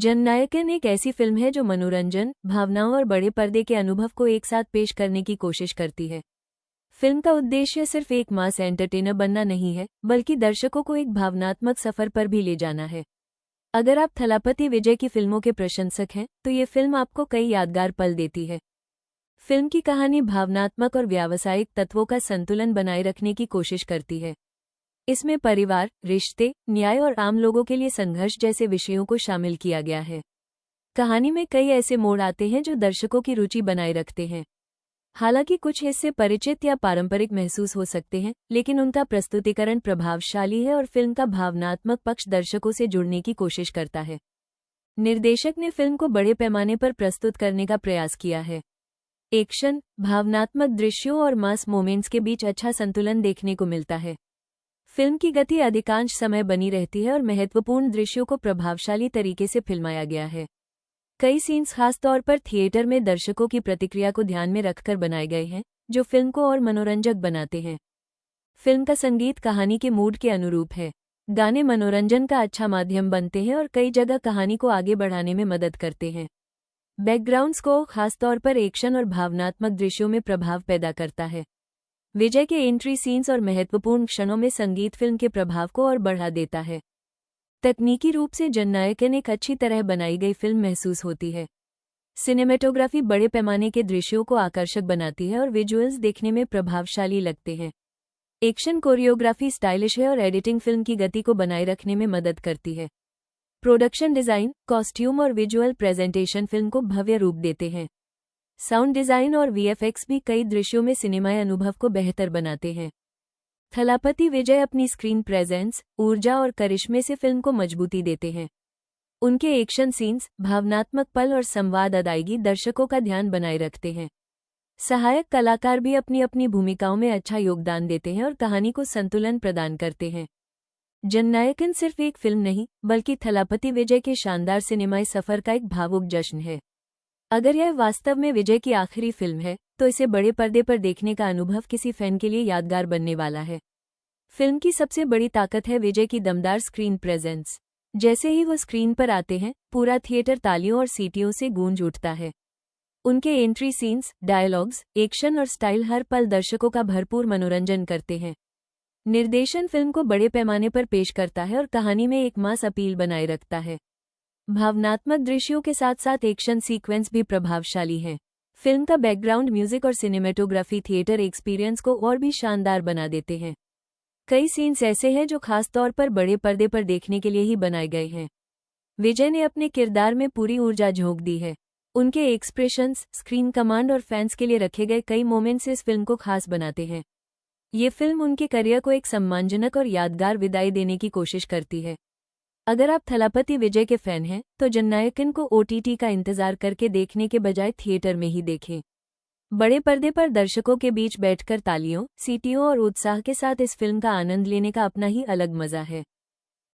जननायकन एक ऐसी फिल्म है जो मनोरंजन, भावनाओं और बड़े पर्दे के अनुभव को एक साथ पेश करने की कोशिश करती है। फिल्म का उद्देश्य सिर्फ एक मास एंटरटेनर बनना नहीं है, बल्कि दर्शकों को एक भावनात्मक सफर पर भी ले जाना है। अगर आप थलापति विजय की फिल्मों के प्रशंसक हैं, तो ये फिल्म आपको कई यादगार पल देती है। फिल्म की कहानी भावनात्मक और व्यावसायिक तत्वों का संतुलन बनाए रखने की कोशिश करती है। इसमें परिवार, रिश्ते, न्याय और आम लोगों के लिए संघर्ष जैसे विषयों को शामिल किया गया है। कहानी में कई ऐसे मोड़ आते हैं जो दर्शकों की रुचि बनाए रखते हैं। हालांकि कुछ हिस्से परिचित या पारंपरिक महसूस हो सकते हैं, लेकिन उनका प्रस्तुतिकरण प्रभावशाली है और फिल्म का भावनात्मक पक्ष दर्शकों से जुड़ने की कोशिश करता है। निर्देशक ने फिल्म को बड़े पैमाने पर प्रस्तुत करने का प्रयास किया है। एक्शन, भावनात्मक दृश्यों और मास मोमेंट्स के बीच अच्छा संतुलन देखने को मिलता है। फिल्म की गति अधिकांश समय बनी रहती है और महत्वपूर्ण दृश्यों को प्रभावशाली तरीके से फिल्माया गया है। कई सीन्स खास तौर पर थिएटर में दर्शकों की प्रतिक्रिया को ध्यान में रखकर बनाए गए हैं, जो फिल्म को और मनोरंजक बनाते हैं। फिल्म का संगीत कहानी के मूड के अनुरूप है। गाने मनोरंजन का अच्छा माध्यम बनते हैं और कई जगह कहानी को आगे बढ़ाने में मदद करते हैं। बैकग्राउंड स्कोर खासतौर पर एक्शन और भावनात्मक दृश्यों में प्रभाव पैदा करता है। विजय के एंट्री सीन्स और महत्वपूर्ण क्षणों में संगीत फिल्म के प्रभाव को और बढ़ा देता है। तकनीकी रूप से जननायकन एक अच्छी तरह बनाई गई फिल्म महसूस होती है। सिनेमेटोग्राफी बड़े पैमाने के दृश्यों को आकर्षक बनाती है और विजुअल्स देखने में प्रभावशाली लगते हैं। एक्शन कोरियोग्राफी स्टाइलिश है और एडिटिंग फिल्म की गति को बनाए रखने में मदद करती है। प्रोडक्शन डिजाइन, कॉस्ट्यूम और विजुअल प्रेजेंटेशन फिल्म को भव्य रूप देते हैं। साउंड डिजाइन और वीएफएक्स भी कई दृश्यों में सिनेमाई अनुभव को बेहतर बनाते हैं। थलापति विजय अपनी स्क्रीन प्रेजेंस, ऊर्जा और करिश्मे से फिल्म को मजबूती देते हैं। उनके एक्शन सीन्स, भावनात्मक पल और संवाद अदायगी दर्शकों का ध्यान बनाए रखते हैं। सहायक कलाकार भी अपनी अपनी भूमिकाओं में अच्छा योगदान देते हैं और कहानी को संतुलन प्रदान करते हैं। जननायकन सिर्फ एक फिल्म नहीं, बल्कि थलापति विजय के शानदार सिनेमाई सफर का एक भावुक जश्न है। अगर यह वास्तव में विजय की आखिरी फिल्म है, तो इसे बड़े पर्दे पर देखने का अनुभव किसी फैन के लिए यादगार बनने वाला है। फिल्म की सबसे बड़ी ताकत है विजय की दमदार स्क्रीन प्रेजेंस। जैसे ही वो स्क्रीन पर आते हैं, पूरा थिएटर तालियों और सीटियों से गूंज उठता है। उनके एंट्री सीन्स, डायलॉग्स, एक्शन और स्टाइल हर पल दर्शकों का भरपूर मनोरंजन करते हैं। निर्देशन फिल्म को बड़े पैमाने पर पेश करता है और कहानी में एक मास अपील बनाए रखता है। भावनात्मक दृश्यों के साथ साथ एक्शन सीक्वेंस भी प्रभावशाली हैं। फिल्म का बैकग्राउंड म्यूजिक और सिनेमेटोग्राफी थिएटर एक्सपीरियंस को और भी शानदार बना देते हैं। कई सीन्स ऐसे हैं जो खास तौर पर बड़े पर्दे पर देखने के लिए ही बनाए गए हैं। विजय ने अपने किरदार में पूरी ऊर्जा झोंक दी है। उनके एक्सप्रेशंस, स्क्रीन कमांड और फैंस के लिए रखे गए कई मोमेंट्स इस फिल्म को खास बनाते हैं। ये फिल्म उनके करियर को एक सम्मानजनक और यादगार विदाई देने की कोशिश करती है। अगर आप थलापति विजय के फैन हैं, तो जननायकन को ओटीटी का इंतजार करके देखने के बजाय थिएटर में ही देखें। बड़े पर्दे पर दर्शकों के बीच बैठकर तालियों, सीटियों और उत्साह के साथ इस फिल्म का आनंद लेने का अपना ही अलग मजा है।